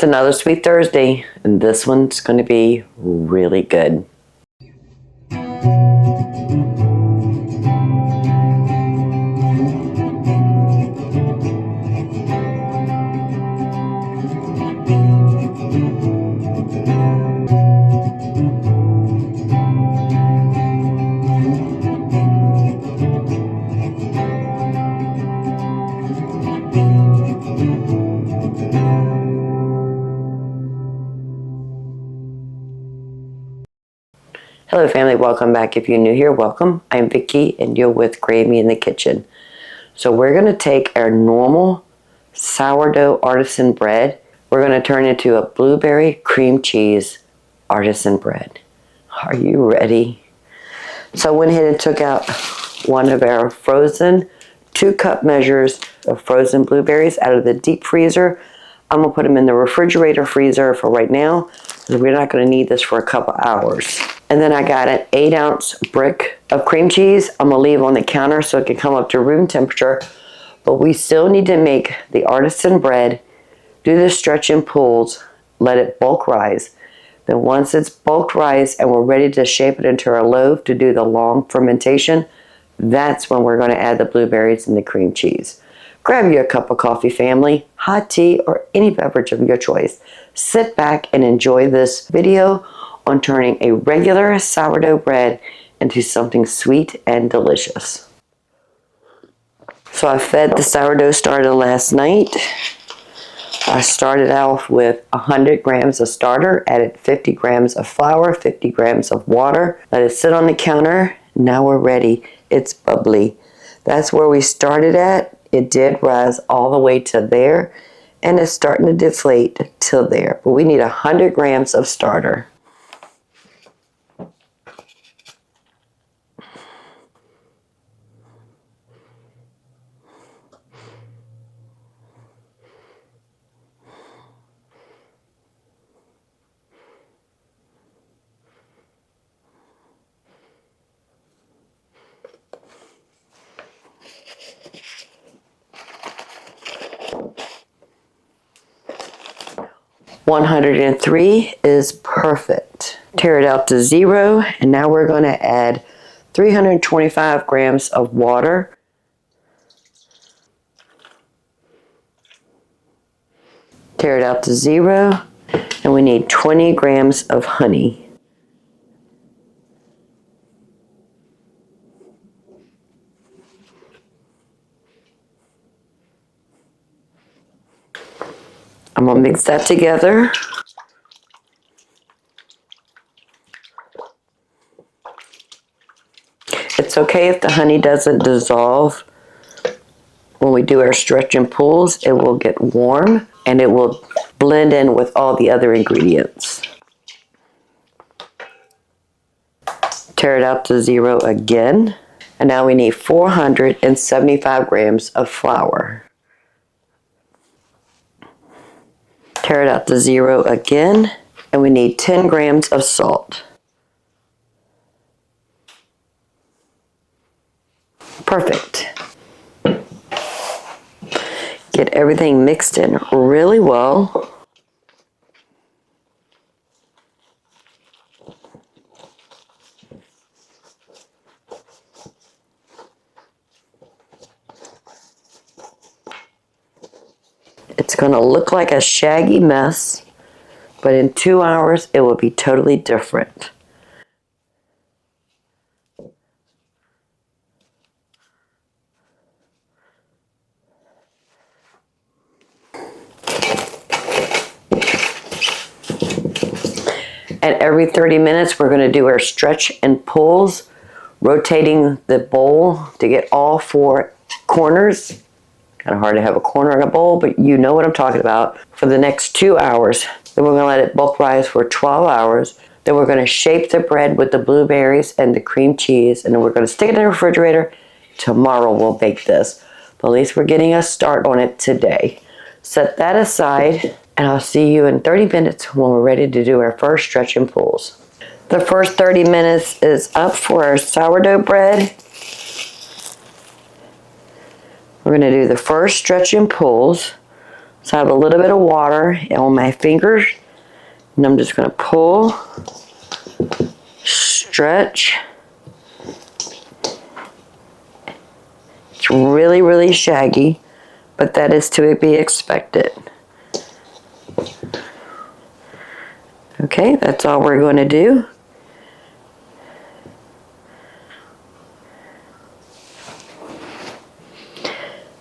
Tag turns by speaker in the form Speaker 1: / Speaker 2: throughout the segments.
Speaker 1: It's another Sweet Thursday, and this one's going to be really good. Hello family, welcome back. If you're new here, welcome. I'm Vicki and you're with Gravy in the Kitchen. So we're going to take our normal sourdough artisan bread. We're going to turn it into a blueberry cream cheese artisan bread. Are you ready? So I went ahead and took out one of our frozen 2-cup measures of frozen blueberries out of the deep freezer. I'm going to put them in the refrigerator freezer for right now, because we're not going to need this for a couple hours. And then I got an 8-ounce brick of cream cheese. I'm going to leave on the counter so it can come up to room temperature. But we still need to make the artisan bread, do the stretch and pulls, let it bulk rise. Then once it's bulk rise and we're ready to shape it into our loaf to do the long fermentation, that's when we're going to add the blueberries and the cream cheese. Grab you a cup of coffee, family, hot tea, or any beverage of your choice. Sit back and enjoy this video on turning a regular sourdough bread into something sweet and delicious. So I fed the sourdough starter last night. I started off with 100 grams of starter, added 50 grams of flour, 50 grams of water, let it sit on the counter. Now we're ready. It's bubbly. That's where we started at. It did rise all the way to there, and it's starting to deflate till there. But we need 100 grams of starter. (103) is perfect. Tear it out to 0, and now we're going to add 325 grams of water. Tear it out to 0, and we need 20 grams of honey. I'm going to mix that together. It's okay if the honey doesn't dissolve. When we do our stretch and pulls, it will get warm and it will blend in with all the other ingredients. Tear it out to 0 again. And now we need 475 grams of flour. Tear it out to 0 again, and we need 10 grams of salt. Perfect. Get everything mixed in really well. It's going to look like a shaggy mess, but in 2 hours it will be totally different. And every 30 minutes we're going to do our stretch and pulls, rotating the bowl to get all 4 corners. Kind of hard to have a corner in a bowl, but you know what I'm talking about. For the next 2 hours. Then we're going to let it bulk rise for 12 hours. Then we're going to shape the bread with the blueberries and the cream cheese. And then we're going to stick it in the refrigerator. Tomorrow we'll bake this. But at least we're getting a start on it today. Set that aside, and I'll see you in 30 minutes when we're ready to do our first stretch and pulls. The first 30 minutes is up for our sourdough bread. We're going to do the first stretch and pulls. So I have a little bit of water on my fingers, and I'm just going to pull, stretch. It's really, really shaggy, but that is to be expected. Okay, that's all we're going to do.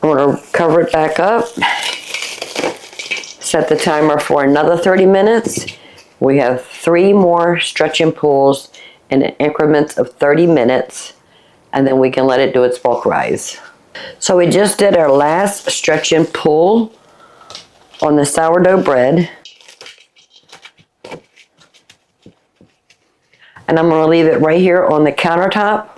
Speaker 1: I'm going to cover it back up. Set the timer for another 30 minutes. We have 3 more stretch and pulls in increments of 30 minutes, and then we can let it do its bulk rise. So we just did our last stretch and pull on the sourdough bread. And I'm going to leave it right here on the countertop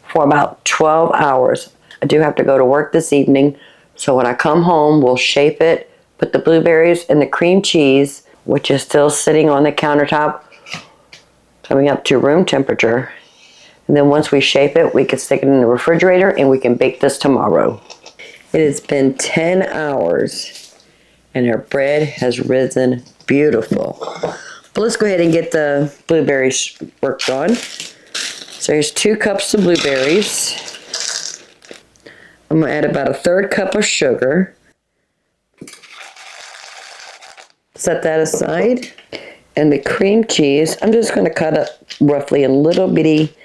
Speaker 1: for about 12 hours. I do have to go to work this evening, so when I come home, we'll shape it, put the blueberries and the cream cheese, which is still sitting on the countertop, coming up to room temperature. And then once we shape it, we can stick it in the refrigerator and we can bake this tomorrow. It has been 10 hours and our bread has risen beautiful. But let's go ahead and get the blueberries worked on. So here's 2 cups of blueberries. I'm going to add about a 1/3 cup of sugar. Set that aside. And the cream cheese, I'm just going to cut up roughly in little bitty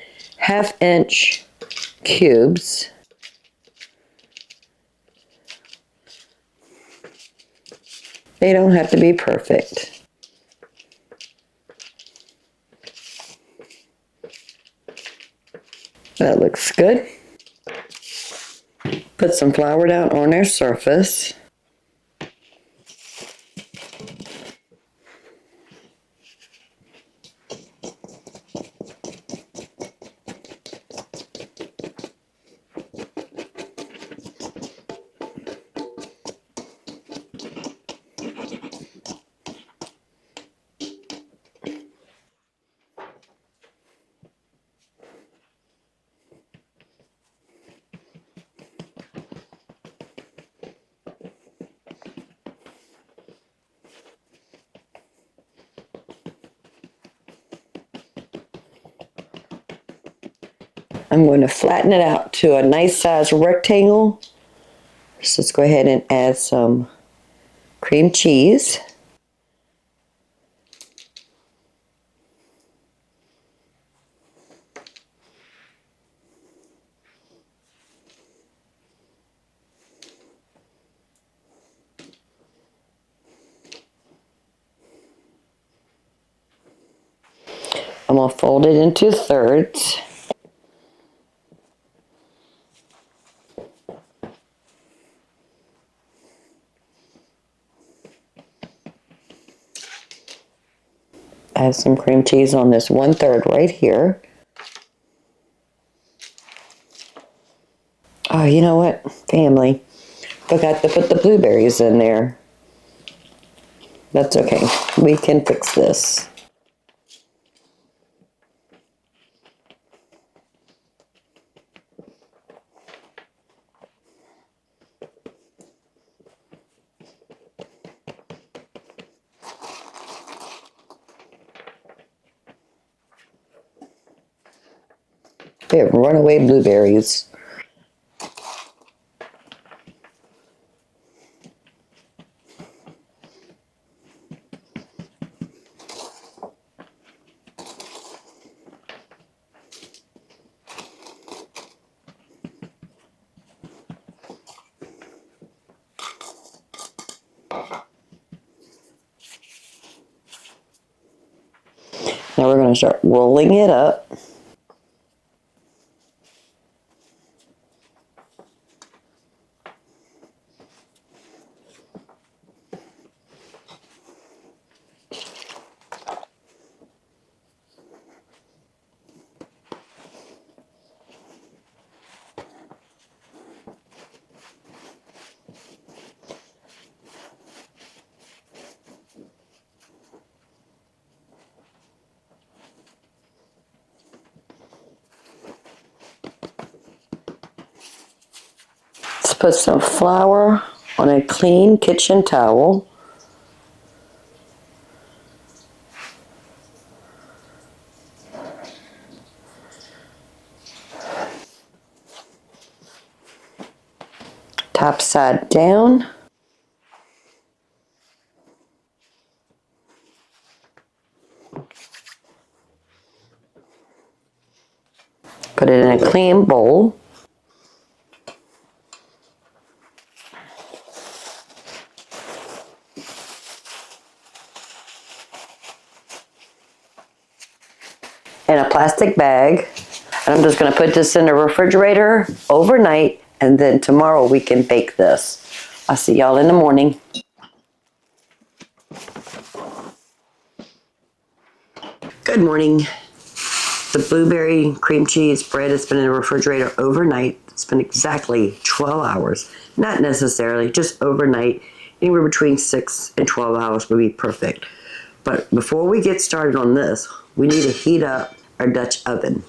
Speaker 1: 1/2-inch cubes. They don't have to be perfect. That looks good. Put some flour down on their surface. I'm going to flatten it out to a nice size rectangle. So let's go ahead and add some cream cheese. I'm going to fold it into thirds. Add some cream cheese on this 1/3 right here. Oh, you know what, family? Forgot to put the blueberries in there. That's okay. We can fix this. They have runaway blueberries. Now we're going to start rolling it up. Let's put some flour on a clean kitchen towel. Top side down. Put it in a clean bowl. In a plastic bag. And I'm just going to put this in the refrigerator overnight, and then tomorrow we can bake this. I'll see y'all in the morning. Good morning. The blueberry cream cheese bread has been in the refrigerator overnight. It's been exactly 12 hours. Not necessarily, just overnight. Anywhere between 6 and 12 hours would be perfect. But before we get started on this, we need to heat up our Dutch oven.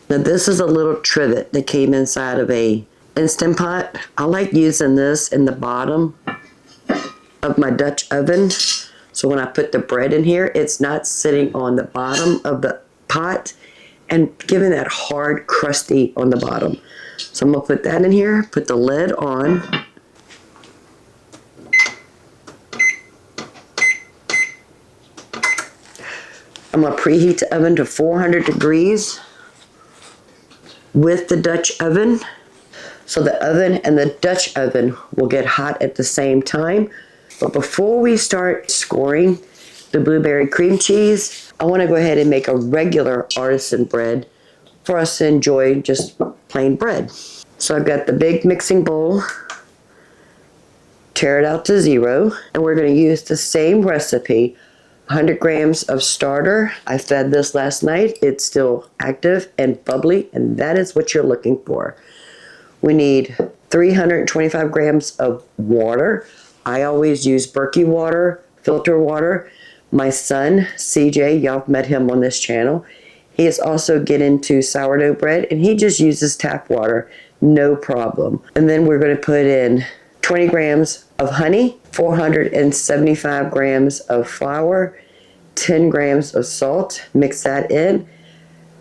Speaker 1: Now this is a little trivet that came inside of a Instant Pot. I like using this in the bottom of my Dutch oven. So when I put the bread in here, it's not sitting on the bottom of the pot and giving that hard crusty on the bottom. So I'm gonna put that in here, put the lid on. I'm gonna preheat the oven to 400 degrees with the Dutch oven. So the oven and the Dutch oven will get hot at the same time. But before we start scoring the blueberry cream cheese, I want to go ahead and make a regular artisan bread for us to enjoy, just plain bread. So I've got the big mixing bowl, tear it out to 0, and we're going to use the same recipe. 100 grams of starter. I fed this last night. It's still active and bubbly, and that is what you're looking for. We need 325 grams of water. I always use Berkey water, filter water. My son, CJ, y'all met him on this channel. He is also getting into sourdough bread, and he just uses tap water, no problem. And then we're going to put in 20 grams of honey, 475 grams of flour, 10 grams of salt. Mix that in.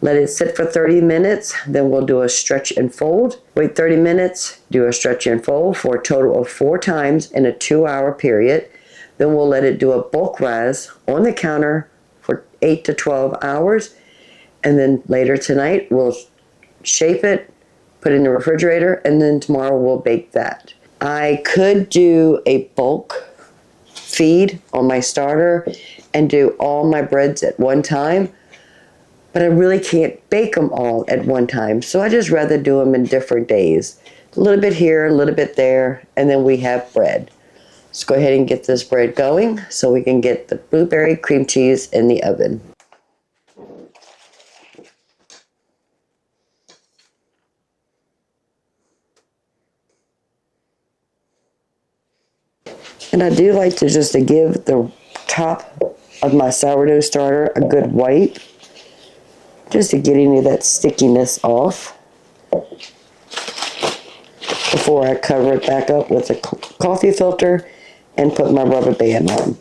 Speaker 1: Let it sit for 30 minutes. Then we'll do a stretch and fold. Wait 30 minutes, do a stretch and fold for a total of 4 times in a 2-hour period. Then we'll let it do a bulk rise on the counter for 8 to 12 hours. And then later tonight, we'll shape it, put it in the refrigerator, and then tomorrow we'll bake that. I could do a bulk feed on my starter and do all my breads at one time, but I really can't bake them all at one time. So I just rather do them in different days. A little bit here, a little bit there, and then we have bread. Let's go ahead and get this bread going so we can get the blueberry cream cheese in the oven. And I do like to just to give the top of my sourdough starter a good wipe, just to get any of that stickiness off before I cover it back up with a coffee filter and put my rubber band on.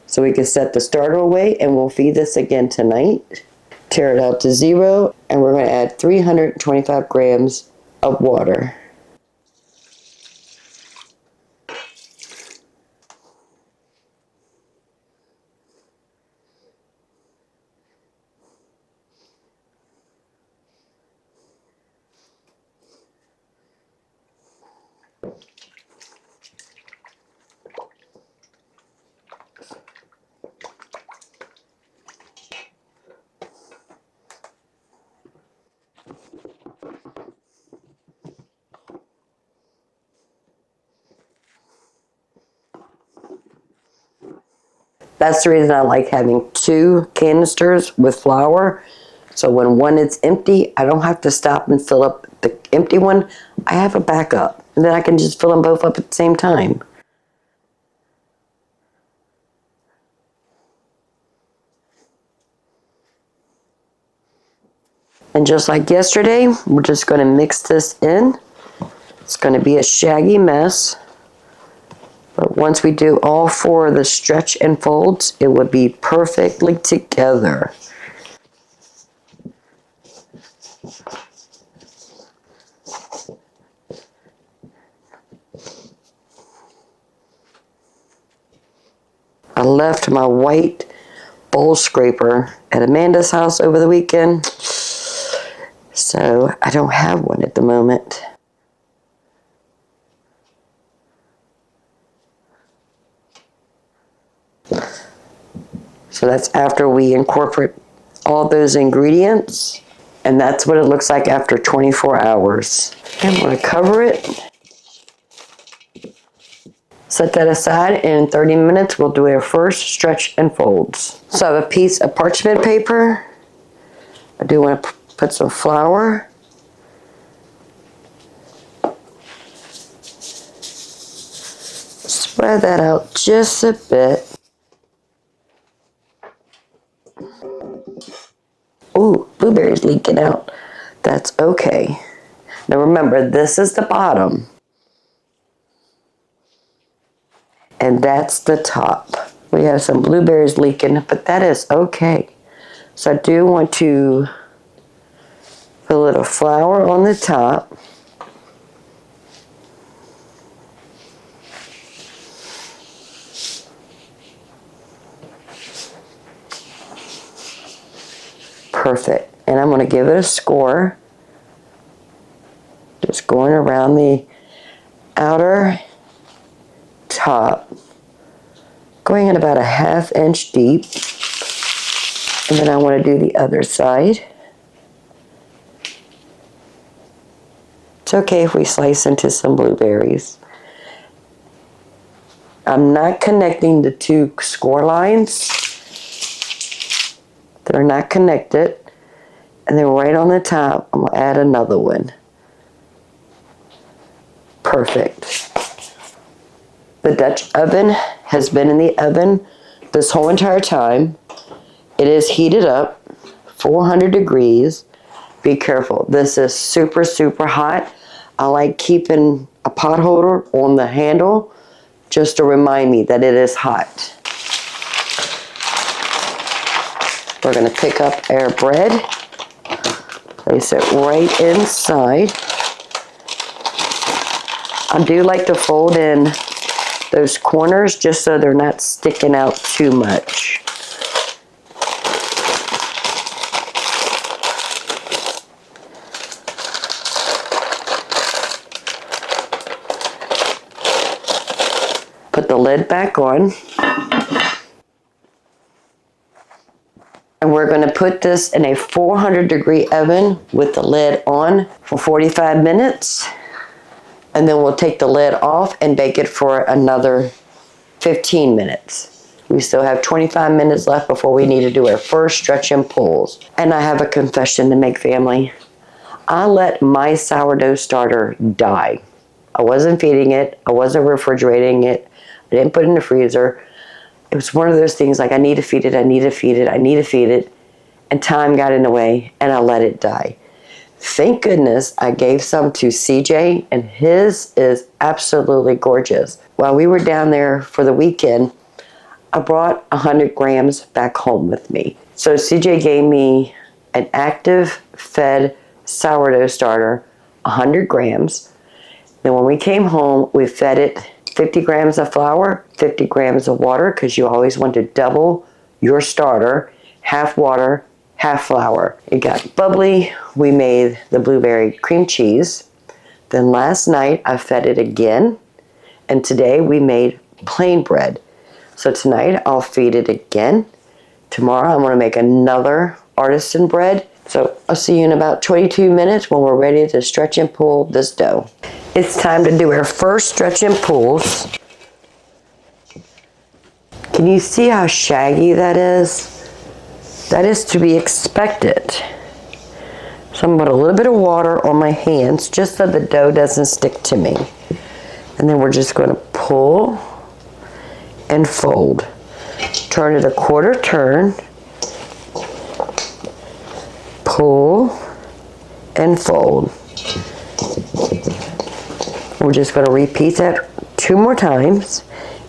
Speaker 1: So we can set the starter away, and we'll feed this again tonight. Tear it out to 0, and we're going to add 325 grams of water. That's the reason I like having 2 canisters with flour. So when one is empty, I don't have to stop and fill up the empty one. I have a backup, and then I can just fill them both up at the same time. And just like yesterday, we're just going to mix this in. It's going to be a shaggy mess. once we do all four of the stretch and folds, it would be perfectly together. I left my white bowl scraper at Amanda's house over the weekend, so I don't have one at the moment. So that's after we incorporate all those ingredients, and that's what it looks like after 24 hours. I'm going to cover it. Set that aside, and in 30 minutes we'll do our first stretch and folds. So I have a piece of parchment paper. I do want to put some flour. Spread that out just a bit. Ooh, blueberries leaking out. That's okay. Now remember, this is the bottom. And that's the top. We have some blueberries leaking, but that is okay. So I do want to put a little flour on the top. Perfect. And I'm going to give it a score. Just going around the outer top, going in about a ½ inch deep, and then I want to do the other side. It's okay if we slice into some blueberries. I'm not connecting the two score lines. They're not connected, and then right on the top I'm going to add another one. Perfect. The Dutch oven has been in the oven this whole entire time. It is heated up, 400 degrees. Be careful. This is super, super hot. I like keeping a pot holder on the handle just to remind me that it is hot. We're going to pick up our bread, place it right inside. I do like to fold in those corners just so they're not sticking out too much. Put the lid back on. And we're going to put this in a 400-degree oven with the lid on for 45 minutes. And then we'll take the lid off and bake it for another 15 minutes. We still have 25 minutes left before we need to do our first stretch and pulls. And I have a confession to make, family. I let my sourdough starter die. I wasn't feeding it. I wasn't refrigerating it. I didn't put it in the freezer. It was one of those things like I need to feed it, I need to feed it, I need to feed it. And time got in the way and I let it die. Thank goodness I gave some to CJ, and his is absolutely gorgeous. While we were down there for the weekend, I brought 100 grams back home with me. So CJ gave me an active fed sourdough starter, 100 grams. Then when we came home, we fed it 50 grams of flour, 50 grams of water, because you always want to double your starter, half water, half flour. It got bubbly. We made the blueberry cream cheese. Then last night I fed it again, and today we made plain bread. So tonight I'll feed it again. Tomorrow I'm going to make another artisan bread. So I'll see you in about 22 minutes when we're ready to stretch and pull this dough. It's time to do our first stretch and pulls. Can you see how shaggy that is? That is to be expected. So I'm going to put a little bit of water on my hands just so the dough doesn't stick to me. And then we're just going to pull and fold. Turn it a quarter turn. Pull and fold. We're just going to repeat that 2 more times.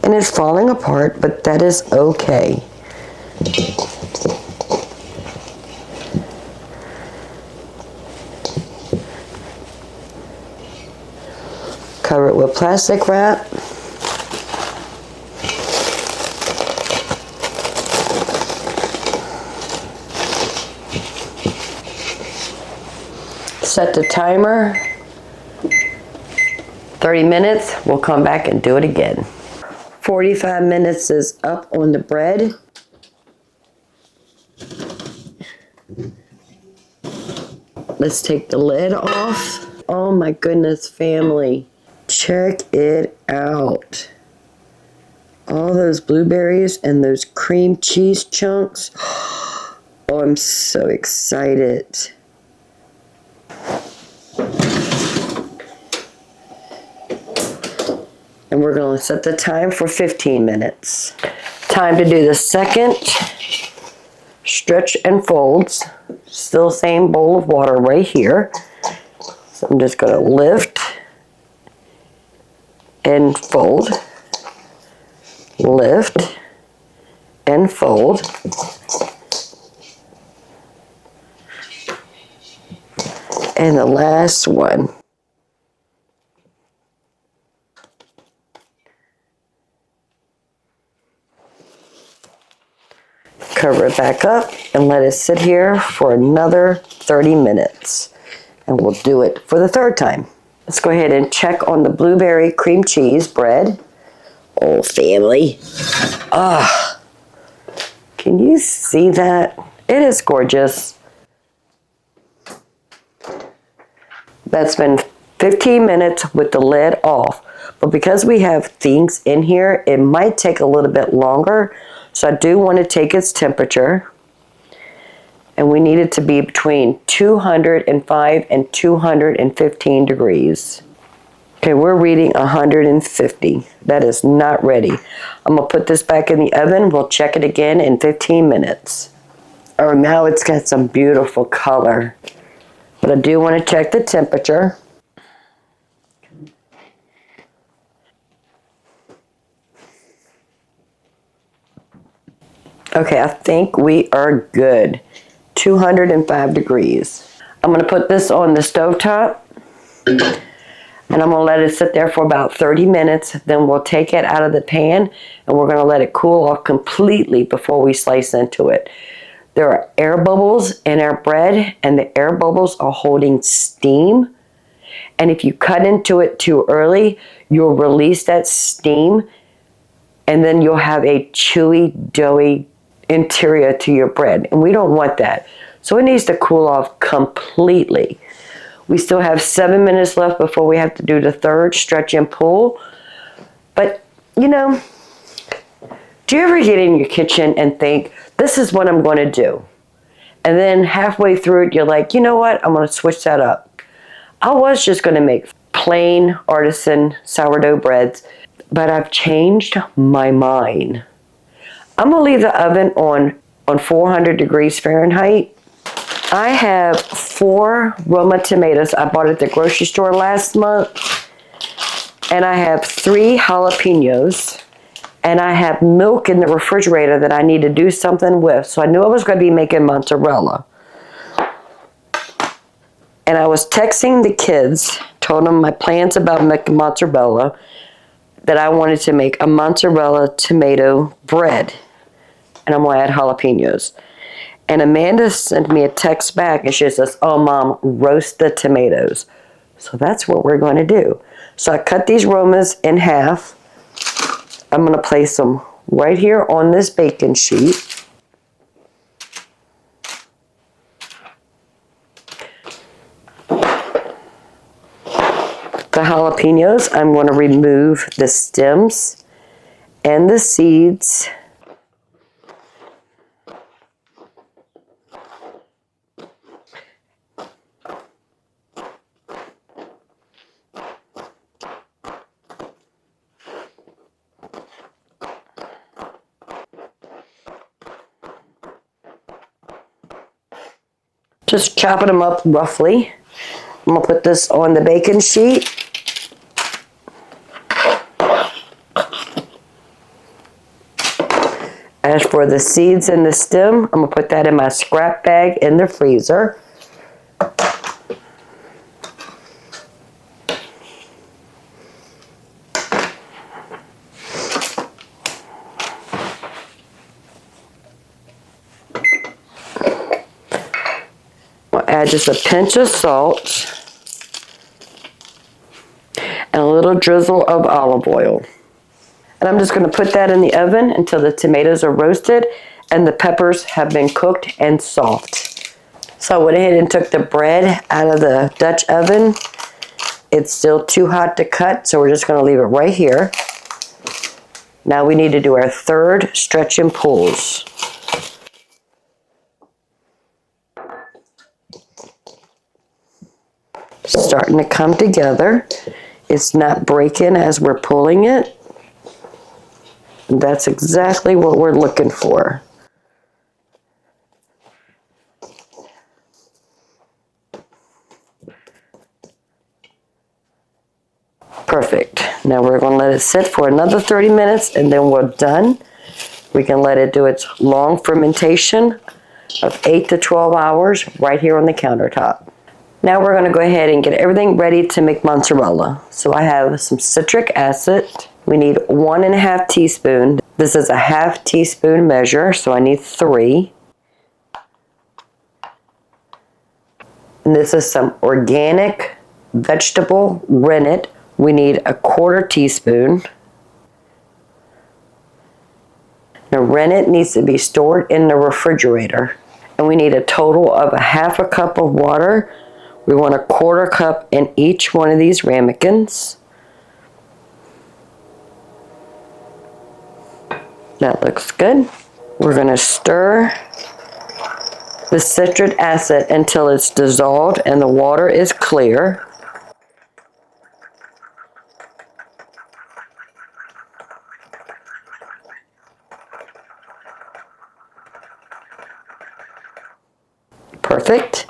Speaker 1: And it's falling apart, but that is okay. Cover it with plastic wrap. Set the timer. 30 minutes, we'll come back and do it again. 45 minutes is up on the bread. Let's take the lid off. Oh my goodness, family. Check it out. All those blueberries and those cream cheese chunks. Oh, I'm so excited. And we're going to set the time for 15 minutes. Time to do the second stretch and folds. Still same bowl of water right here. So I'm just going to lift and fold, lift and fold. And the last one. Cover it back up and let it sit here for another 30 minutes. And we'll do it for the third time. Let's go ahead and check on the blueberry cream cheese bread. Oh, family. Ah, can you see that? It is gorgeous. That's been 15 minutes with the lid off. But because we have things in here, it might take a little bit longer. So I do want to take its temperature. And we need it to be between 205 and 215 degrees. Okay, we're reading 150. That is not ready. I'm going to put this back in the oven. We'll check it again in 15 minutes. Oh, now it's got some beautiful color. But I do want to check the temperature. Okay, I think we are good. 205 degrees. I'm going to put this on the stovetop. And I'm going to let it sit there for about 30 minutes. Then we'll take it out of the pan. And we're going to let it cool off completely before we slice into it. There are air bubbles in our bread. And the air bubbles are holding steam. And if you cut into it too early, you'll release that steam. And then you'll have a chewy, doughy interior to your bread, and we don't want that. So it needs to cool off completely. We still have 7 minutes left before we have to do the third stretch and pull. But you know, do you ever get in your kitchen and think, this is what I'm going to do, and then halfway through it you're like, you know what, I'm going to switch that up. I was just going to make plain artisan sourdough breads, but I've changed my mind. I'm going to leave the oven on 400 degrees Fahrenheit. I have 4 Roma tomatoes I bought at the grocery store last month. And I have 3 jalapenos. And I have milk in the refrigerator that I need to do something with. So I knew I was going to be making mozzarella. And I was texting the kids, told them my plans about making mozzarella, that I wanted to make a mozzarella tomato bread. And I'm going to add jalapenos. And Amanda sent me a text back and she says, oh, Mom, roast the tomatoes. So that's what we're going to do. So I cut these Romas in half. I'm going to place them right here on this baking sheet. The jalapenos, I'm going to remove the stems and the seeds. Just chopping them up roughly. I'm going to put this on the baking sheet. As for the seeds and the stem, I'm going to put that in my scrap bag in the freezer. I'll add just a pinch of salt and a little drizzle of olive oil. And I'm just going to put that in the oven until the tomatoes are roasted and the peppers have been cooked and soft. So I went ahead and took the bread out of the Dutch oven. It's still too hot to cut, so we're just going to leave it right here. Now we need to do our third stretch and pulls. Starting to come together. It's not breaking as we're pulling it. That's exactly what we're looking for. Perfect. Now we're going to let it sit for another 30 minutes and then we're done. We can let it do its long fermentation of 8 to 12 hours right here on the countertop. Now we're going to go ahead and get everything ready to make mozzarella. So I have some citric acid. We need 1.5 teaspoons. This is a 1/2 teaspoon measure, so I need 3. And this is some organic vegetable rennet. We need 1/4 teaspoon. Now rennet needs to be stored in the refrigerator. And we need a total of 1/2 cup of water. We want 1/4 cup in each one of these ramekins. That looks good. We're going to stir the citric acid until it's dissolved and the water is clear. Perfect.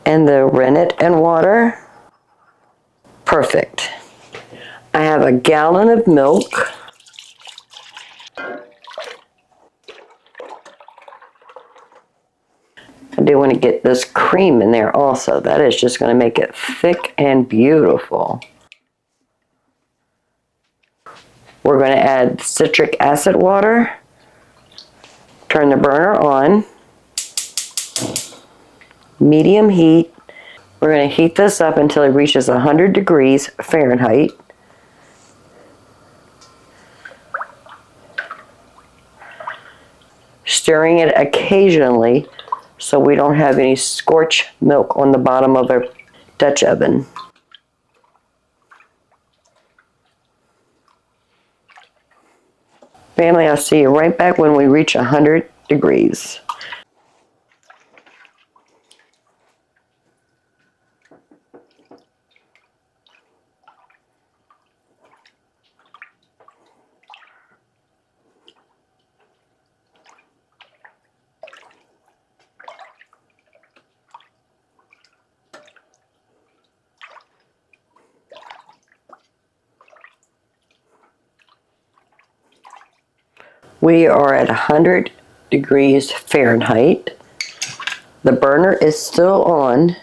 Speaker 1: And the rennet and water. Perfect. I have a gallon of milk. I do want to get this cream in there also. That is just going to make it thick and beautiful. We're going to add citric acid water. Turn the burner on. Medium heat. We're going to heat this up until it reaches 100 degrees Fahrenheit. Stirring it occasionally so we don't have any scorched milk on the bottom of our Dutch oven. Family, I'll see you right back when we reach 100 degrees. We are at 100 degrees Fahrenheit. The burner is still on.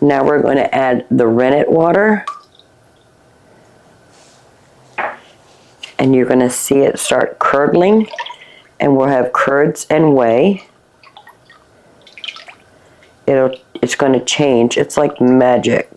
Speaker 1: Now we're going to add the rennet water. And you're going to see it start curdling. And we'll have curds and whey. It's going to change. It's like magic.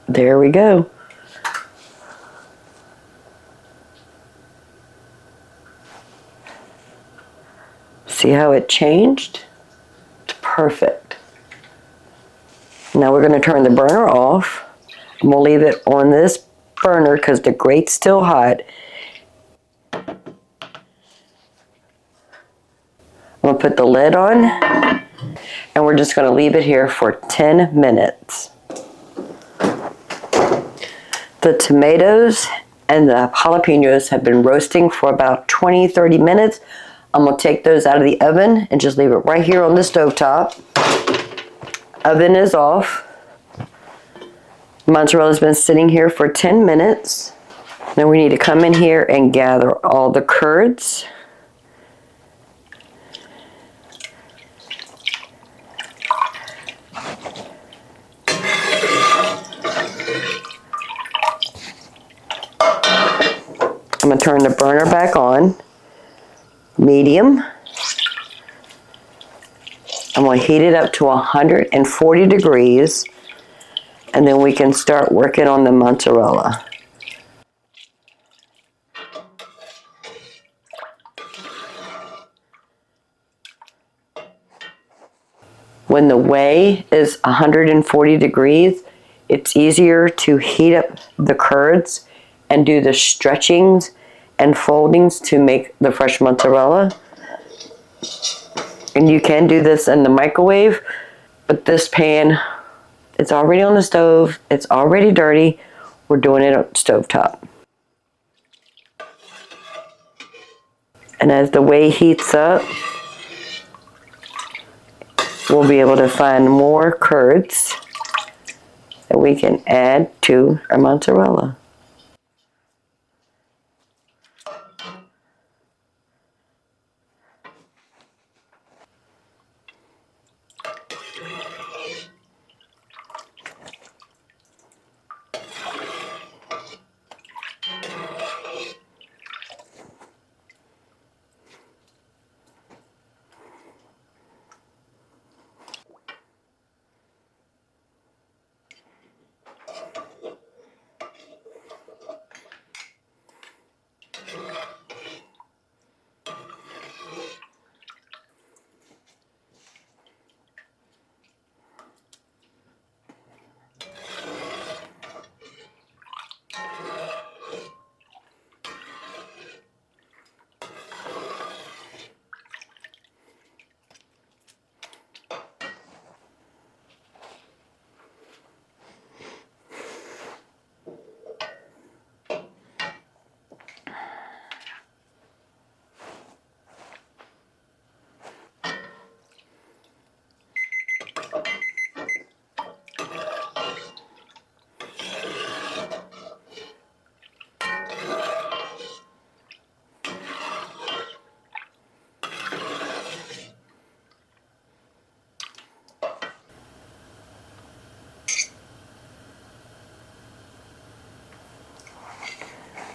Speaker 1: There we go. See how it changed? It's perfect. Now we're going to turn the burner off. And we'll leave it on this burner because the grate's still hot. gonna put the lid on and we're just gonna leave it here for 10 minutes. The tomatoes and the jalapenos have been roasting for about 20-30 minutes. I'm gonna take those out of the oven and just leave it right here on the stovetop. Oven is off. Mozzarella's been sitting here for 10 minutes. Now we need to come in here and gather all the curds. I'm going to turn the burner back on, medium. I'm going to heat it up to 140 degrees, and then we can start working on the mozzarella. When the whey is 140 degrees, it's easier to heat up the curds and do the stretchings and foldings to make the fresh mozzarella. And you can do this in the microwave, but this pan, it's already on the stove, it's already dirty. We're doing it on stovetop. And as the whey heats up, we'll be able to find more curds that we can add to our mozzarella.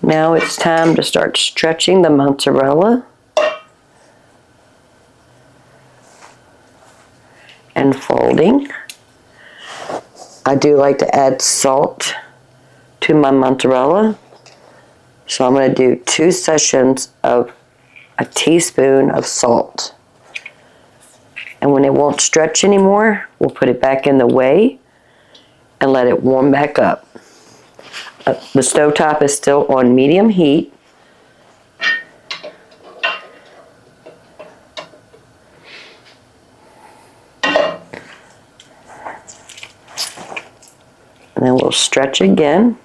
Speaker 1: Now it's time to start stretching the mozzarella and folding. I do like to add salt to my mozzarella, so I'm going to do 2 sessions of a teaspoon of salt. And when it won't stretch anymore, we'll put it back in the whey and let it warm back up. The stovetop is still on medium heat. And then we'll stretch again.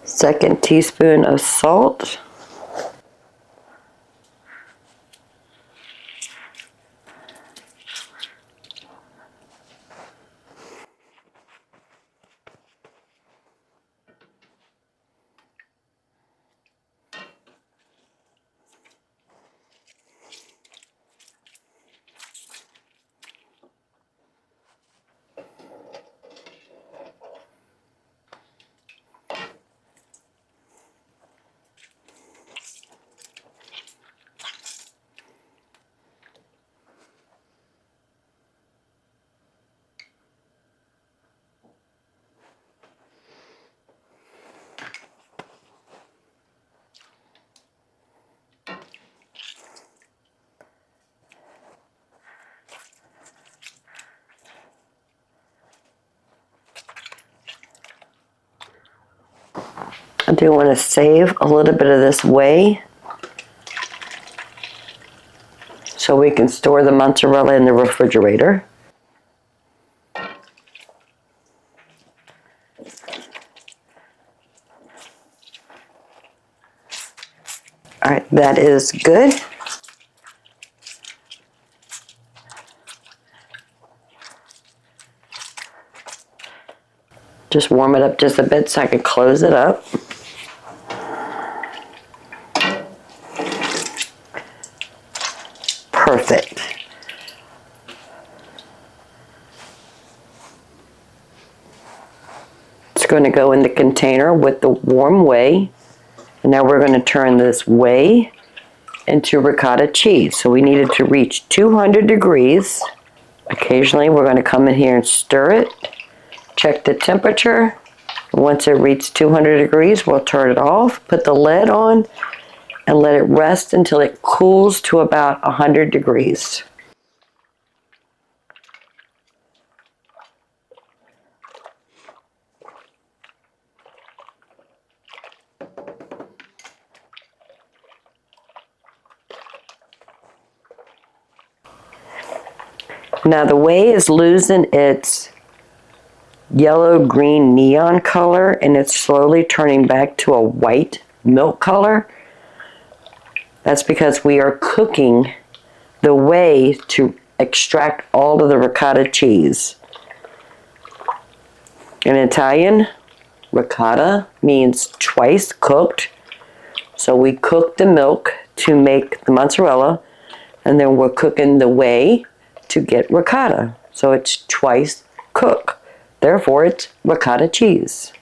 Speaker 1: Second teaspoon of salt. I do want to save a little bit of this whey so we can store the mozzarella in the refrigerator. All right, that is good. Just warm it up just a bit so I can close it up. Perfect. It's going to go in the container with the warm whey. And now we're going to turn this whey into ricotta cheese. So we need it to reach 200 degrees. Occasionally we're going to come in here and stir it. Check the temperature. Once it reaches 200 degrees, we'll turn it off, put the lid on, and let it rest until it cools to about 100 degrees. Now the whey is losing its yellow-green neon color, and it's slowly turning back to a white milk color. That's because we are cooking the whey to extract all of the ricotta cheese. In Italian, ricotta means twice cooked. So we cook the milk to make the mozzarella, and then we're cooking the whey to get ricotta. So it's twice cooked. Therefore, it's ricotta cheese.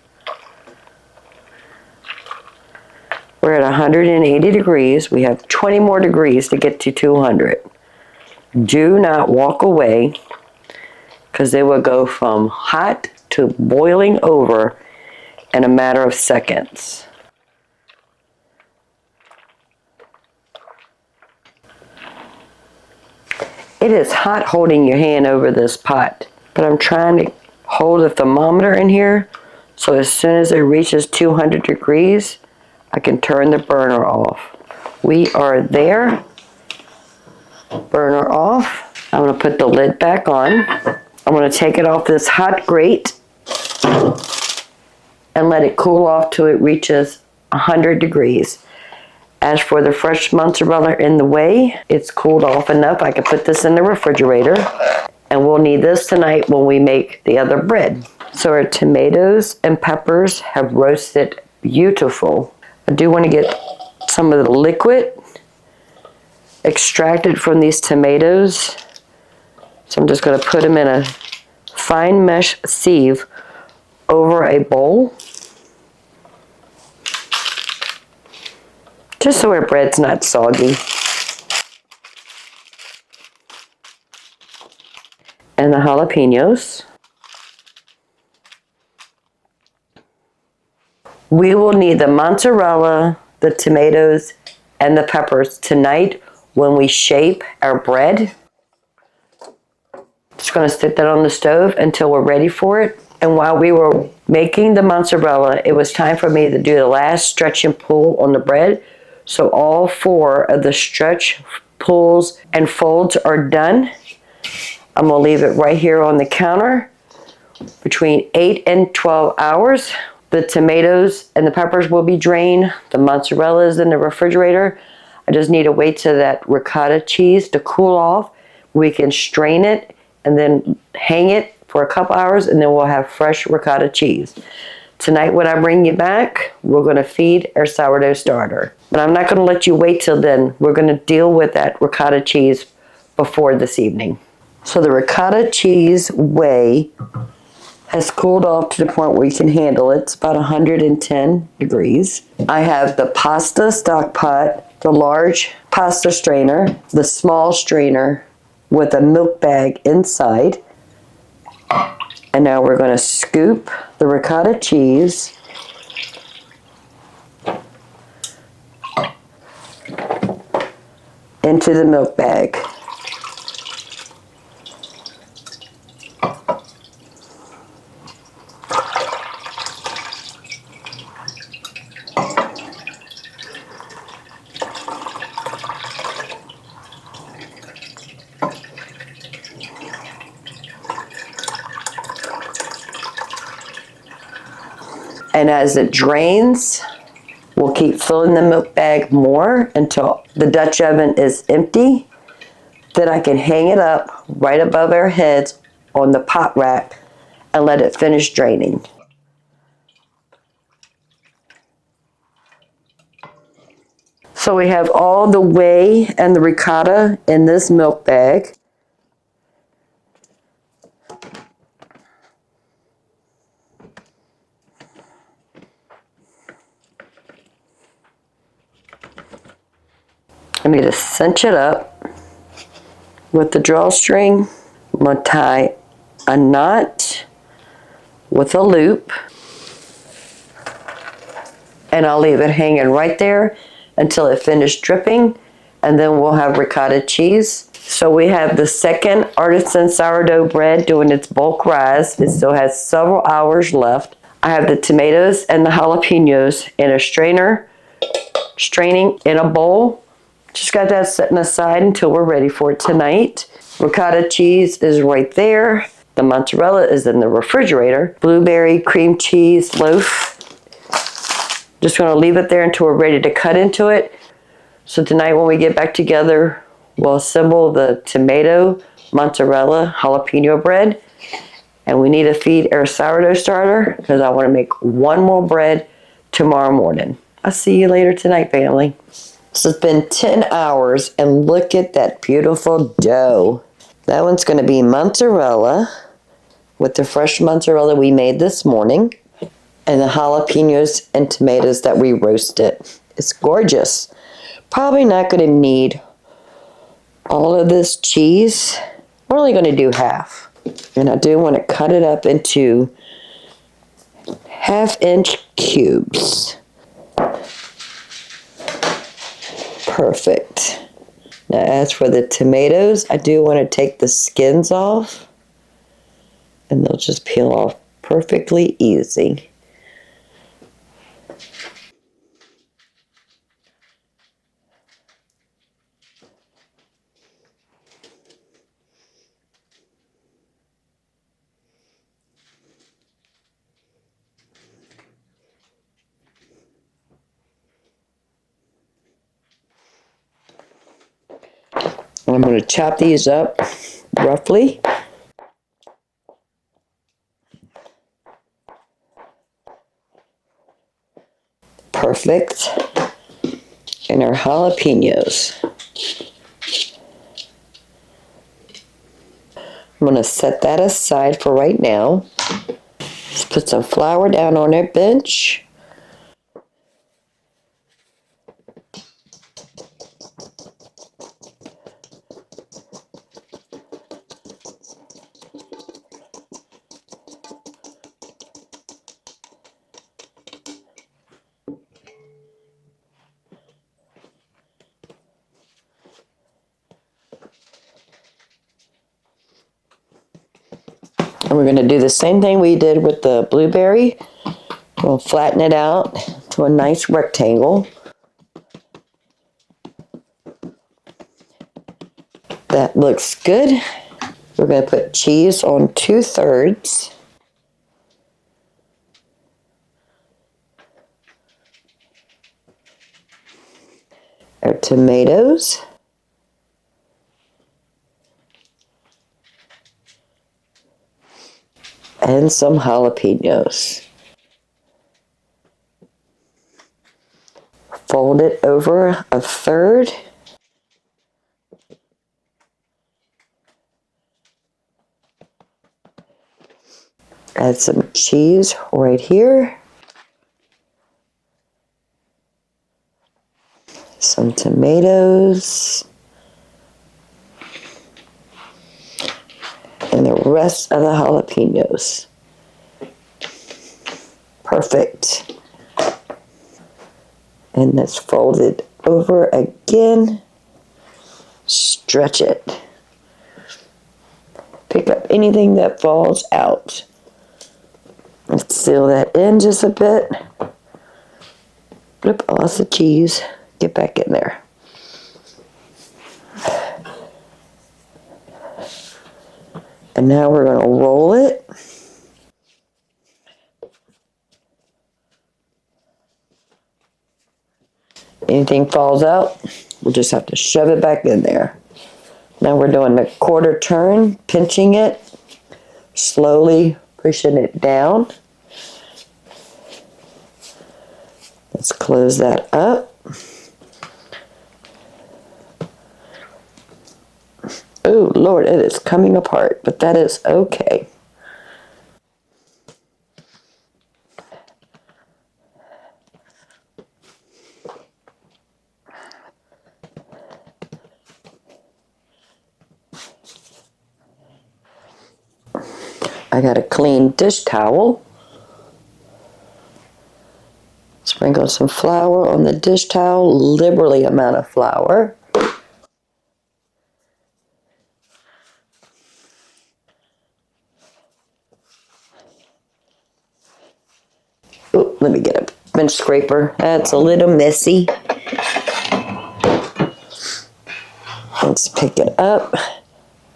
Speaker 1: We're at 180 degrees. We have 20 more degrees to get to 200. Do not walk away, because they will go from hot to boiling over in a matter of seconds. It is hot holding your hand over this pot, but I'm trying to hold the thermometer in here so as soon as it reaches 200 degrees, I can turn the burner off. We are there. Burner off. I'm going to put the lid back on. I'm going to take it off this hot grate and let it cool off till it reaches 100 degrees. As for the fresh mozzarella in the whey, it's cooled off enough. I can put this in the refrigerator, and we'll need this tonight when we make the other bread. So our tomatoes and peppers have roasted beautiful. I do want to get some of the liquid extracted from these tomatoes. So I'm just going to put them in a fine mesh sieve over a bowl, just so our bread's not soggy. And the jalapenos. We will need the mozzarella, the tomatoes, and the peppers tonight when we shape our bread. Just going to stick that on the stove until we're ready for it. And while we were making the mozzarella, it was time for me to do the last stretch and pull on the bread. So all 4 of the stretch, pulls, and folds are done. I'm going to leave it right here on the counter between 8 and 12 hours. The tomatoes and the peppers will be drained. The mozzarella is in the refrigerator. I just need to wait till that ricotta cheese to cool off. We can strain it and then hang it for a couple hours, and then we'll have fresh ricotta cheese. Tonight when I bring you back, we're going to feed our sourdough starter. But I'm not going to let you wait till then. We're going to deal with that ricotta cheese before this evening. So the ricotta cheese whey has cooled off to the point where you can handle it. It's about 110 degrees. I have the pasta stock pot, the large pasta strainer, the small strainer with a milk bag inside. And now we're going to scoop the ricotta cheese into the milk bag. And as it drains, we'll keep filling the milk bag more until the Dutch oven is empty. Then I can hang it up right above our heads on the pot rack and let it finish draining. So we have all the whey and the ricotta in this milk bag. I need to cinch it up with the drawstring. I'm going to tie a knot with a loop, and I'll leave it hanging right there until it finishes dripping, and then we'll have ricotta cheese. So we have the second artisan sourdough bread doing its bulk rise. It still has several hours left. I have the tomatoes and the jalapenos in a strainer, straining in a bowl. Just got that setting aside until we're ready for it tonight. Ricotta cheese is right there. The mozzarella is in the refrigerator. Blueberry cream cheese loaf. Just going to leave it there until we're ready to cut into it. So tonight when we get back together, we'll assemble the tomato, mozzarella, jalapeno bread. And we need to feed our sourdough starter because I want to make one more bread tomorrow morning. I'll see you later tonight, family. So it's been 10 hours and look at that beautiful dough. That one's going to be mozzarella with the fresh mozzarella we made this morning and the jalapenos and tomatoes that we roasted. It's gorgeous. Probably not going to need all of this cheese. We're only going to do half. And I do want to cut it up into 1/2-inch cubes. Perfect. Now as for the tomatoes, I do want to take the skins off, and they'll just peel off perfectly easy. I'm going to chop these up roughly. Perfect. And our jalapenos. I'm going to set that aside for right now. Let's put some flour down on our bench. And we're going to do the same thing we did with the blueberry. We'll flatten it out to a nice rectangle. That looks good. We're going to put cheese on 2/3. Our tomatoes. And some jalapenos. Fold it over 1/3. Add some cheese right here. Some tomatoes. And the rest of the jalapenos. Perfect. And that's folded over again. Stretch it. Pick up anything that falls out. Let's seal that in just a bit. Flip off the cheese. Get back in there. And now we're going to roll it. Anything falls out, we'll just have to shove it back in there. Now we're doing the quarter turn, pinching it, slowly pushing it down. Let's close that up. Oh Lord, it is coming apart, but that is okay. I got a clean dish towel. Sprinkle some flour on the dish towel, liberally amount of flour. Oh, let me get a bench scraper. That's a little messy. Let's pick it up,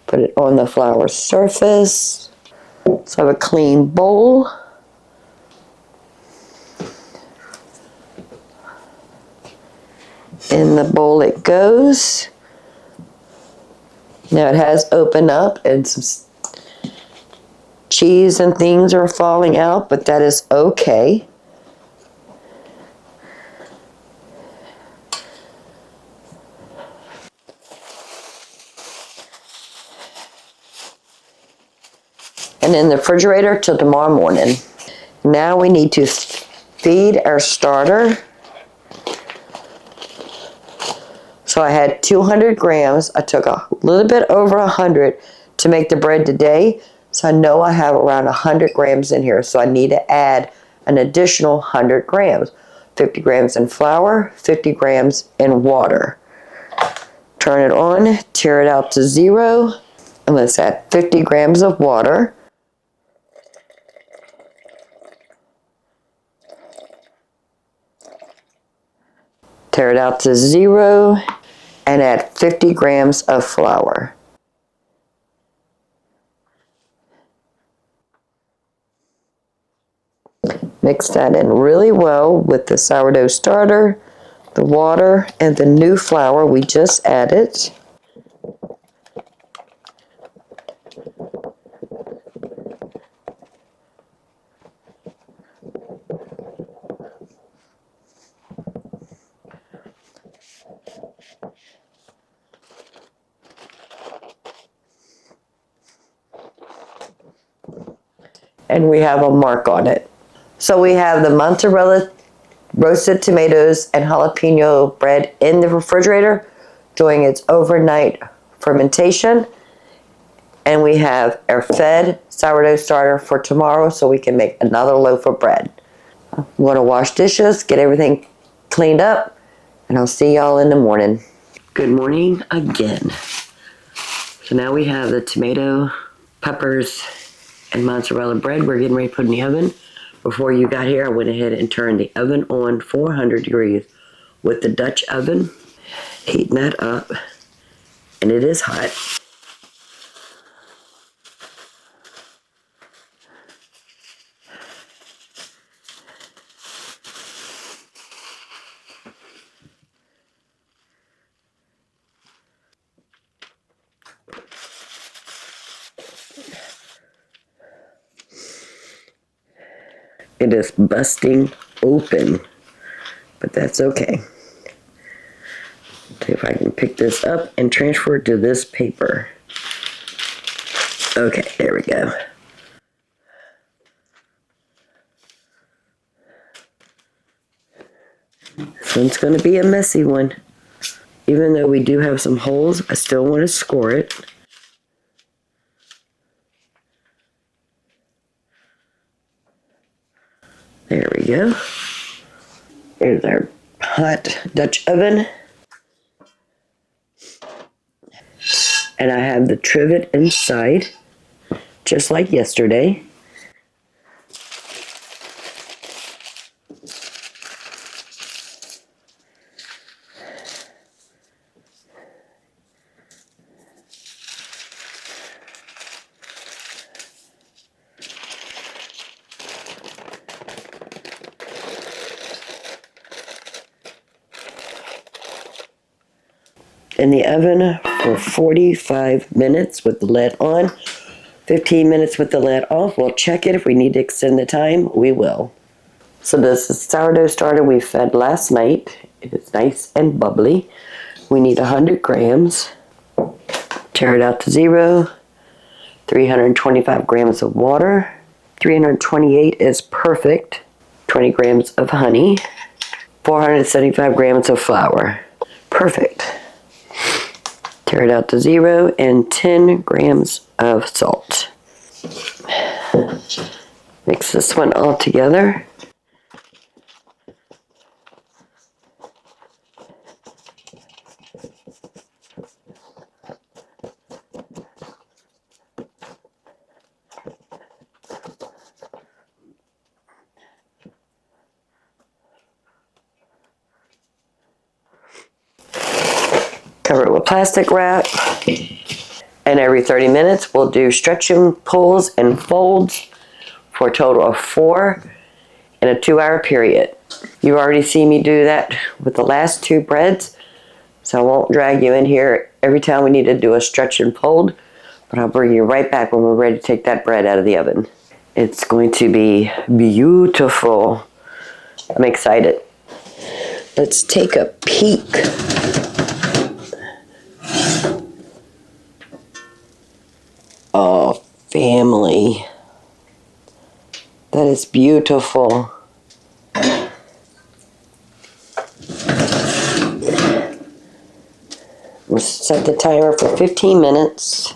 Speaker 1: put it on the flour surface. So I have a clean bowl. In the bowl it goes. Now it has opened up and some cheese and things are falling out, but that is okay. And in the refrigerator till tomorrow morning. Now we need to feed our starter. So I had 200 grams. I took a little bit over 100 to make the bread today. So I know I have around 100 grams in here. So I need to add an additional 100 grams. 50 grams in flour, 50 grams in water. Turn it on, tear it out to 0, and let's add 50 grams of water. Tear it out to 0 and add 50 grams of flour. Mix that in really well with the sourdough starter, the water, and the new flour we just added. And we have a mark on it. So we have the mozzarella, roasted tomatoes, and jalapeno bread in the refrigerator doing its overnight fermentation. And we have our fed sourdough starter for tomorrow so we can make another loaf of bread. I'm going to wash dishes, get everything cleaned up, and I'll see y'all in the morning. Good morning again. So now we have the tomato, peppers, and mozzarella bread we're getting ready to put in the oven. Before you got here, I went ahead and turned the oven on 400 degrees with the Dutch oven, heating that up, and it is hot. It is busting open, but that's okay. See if I can pick this up and transfer it to this paper. Okay, there we go. This one's going to be a messy one. Even though we do have some holes, I still want to score it. There we go. Here's our hot Dutch oven. And I have the trivet inside, just like yesterday. in the oven for 45 minutes with the lid on. 15 minutes with the lid off. We'll check it. If we need to extend the time, we will. So this is sourdough starter we fed last night. It is nice and bubbly. We need 100 grams. Tear it out to 0. 325 grams of water. 328 is perfect. 20 grams of honey. 475 grams of flour. Perfect. Tear it out to 0 and 10 grams of salt. Mix this one all together. Cover it with plastic wrap. And every 30 minutes, we'll do stretching, pulls, and folds for a total of 4 in a 2-hour period. You already see me do that with the last 2 breads, so I won't drag you in here every time we need to do a stretch and fold, but I'll bring you right back when we're ready to take that bread out of the oven. It's going to be beautiful. I'm excited. Let's take a peek. Oh, family. That is beautiful. We'll set the timer for 15 minutes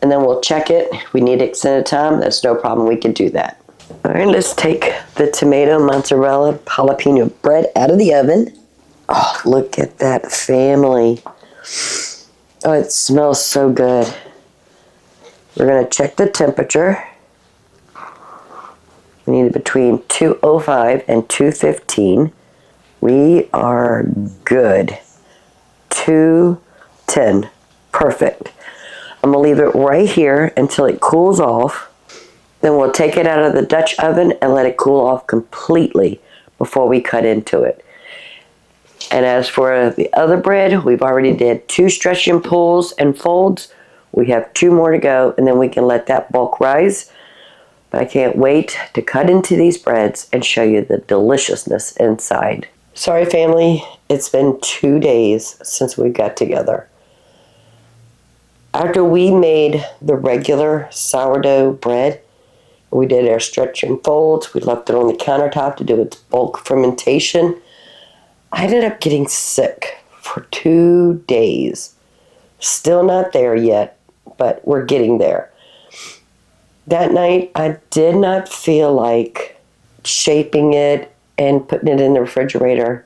Speaker 1: and then we'll check it. If we need extended time, that's no problem. We can do that. All right, let's take the tomato, mozzarella, jalapeno bread out of the oven. Oh, look at that, family. Oh, it smells so good. We're going to check the temperature. We need it between 205 and 215. We are good. 210. Perfect. I'm going to leave it right here until it cools off. Then we'll take it out of the Dutch oven and let it cool off completely before we cut into it. And as for the other bread, we've already did 2 stretch and pulls and folds. We have 2 more to go, and then we can let that bulk rise. But I can't wait to cut into these breads and show you the deliciousness inside. Sorry, family, it's been 2 days since we got together. After we made the regular sourdough bread, we did our stretch and folds. We left it on the countertop to do its bulk fermentation. I ended up getting sick for 2 days. Still not there yet, but we're getting there. That night, I did not feel like shaping it and putting it in the refrigerator.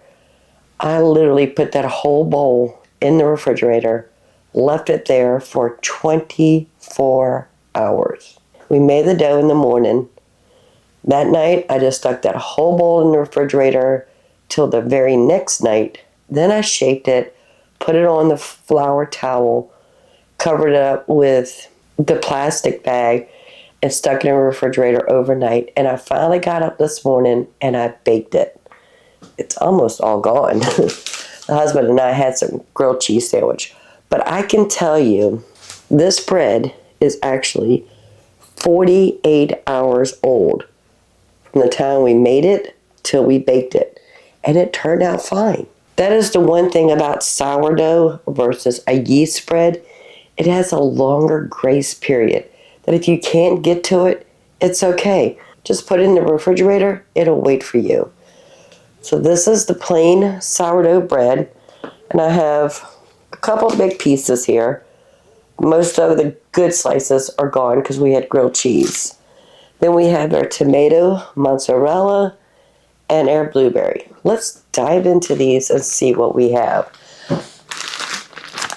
Speaker 1: I literally put that whole bowl in the refrigerator, left it there for 24 hours. We made the dough in the morning. That night, I just stuck that whole bowl in the refrigerator till the very next night. Then I shaped it, put it on the flour towel, covered it up with the plastic bag, and stuck it in the refrigerator overnight. And I finally got up this morning and I baked it. It's almost all gone. The husband and I had some grilled cheese sandwich. But I can tell you, this bread is actually 48 hours old from the time we made it till we baked it. And it turned out fine. That is the one thing about sourdough versus a yeast bread. It has a longer grace period. That if you can't get to it, it's okay. Just put it in the refrigerator, it'll wait for you. So this is the plain sourdough bread, and I have a couple big pieces here. Most of the good slices are gone because we had grilled cheese. Then we have our tomato, mozzarella, and our blueberry. Let's dive into these and see what we have.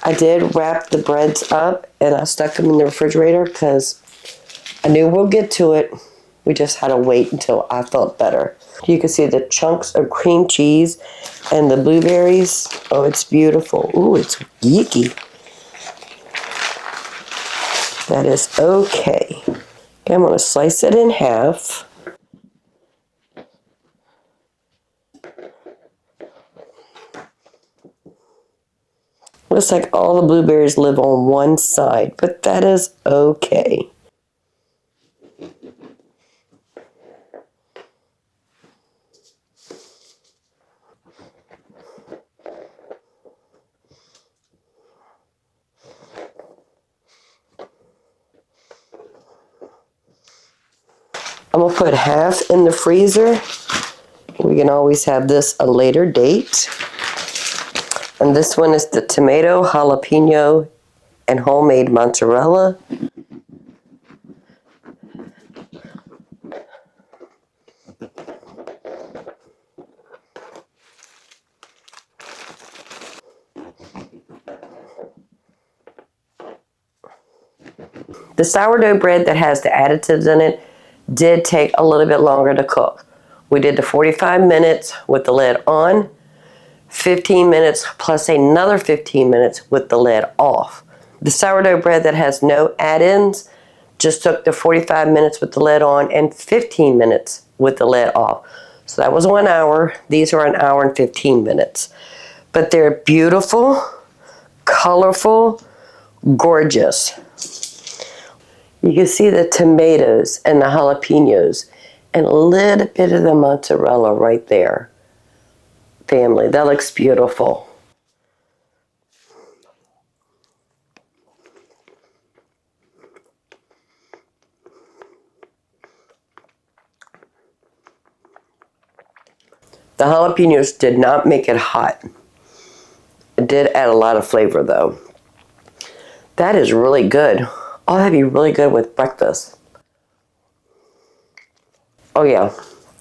Speaker 1: I did wrap the breads up and I stuck them in the refrigerator because I knew we'll get to it. We just had to wait until I felt better. You can see the chunks of cream cheese and the blueberries. Oh, it's beautiful. Ooh, it's geeky. That is okay. Okay, I'm going to slice it in half. Looks like all the blueberries live on one side, but that is okay. I'm going to put half in the freezer. We can always have this a later date. And this one is the tomato, jalapeno, and homemade mozzarella. The sourdough bread that has the additives in it did take a little bit longer to cook. We did the 45 minutes with the lid on, 15 minutes plus another 15 minutes with the lid off. The sourdough bread that has no add-ins just took the 45 minutes with the lid on and 15 minutes with the lid off. So that was 1 hour. These are 1 hour and 15 minutes. But they're beautiful, colorful, gorgeous. You can see the tomatoes and the jalapenos and a little bit of the mozzarella right there. Family, that looks beautiful. The jalapenos did not make it hot. It did add a lot of flavor though. That is really good. Oh, that'd be really good with breakfast. Oh yeah,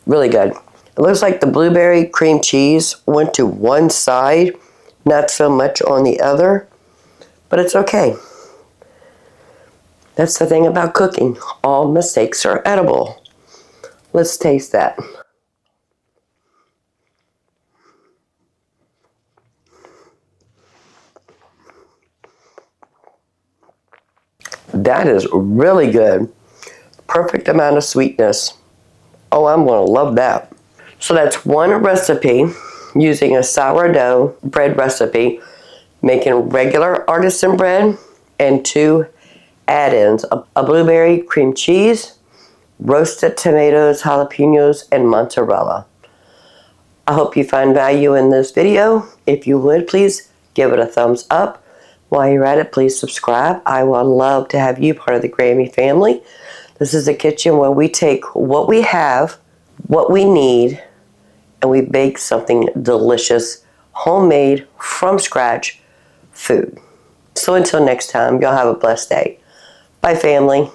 Speaker 1: really good. It looks like the blueberry cream cheese went to one side, not so much on the other, but it's okay. That's the thing about cooking. All mistakes are edible. Let's taste that. That is really good. Perfect amount of sweetness. Oh, I'm going to love that. So that's one recipe using a sourdough bread recipe, making regular artisan bread, and 2 add-ins, a blueberry cream cheese, roasted tomatoes, jalapenos, and mozzarella. I hope you find value in this video. If you would, please give it a thumbs up. While you're at it, please subscribe. I would love to have you part of the Grammy family. This is a kitchen where we take what we have, what we need, and we bake something delicious, homemade, from scratch food. So until next time, y'all have a blessed day. Bye, family.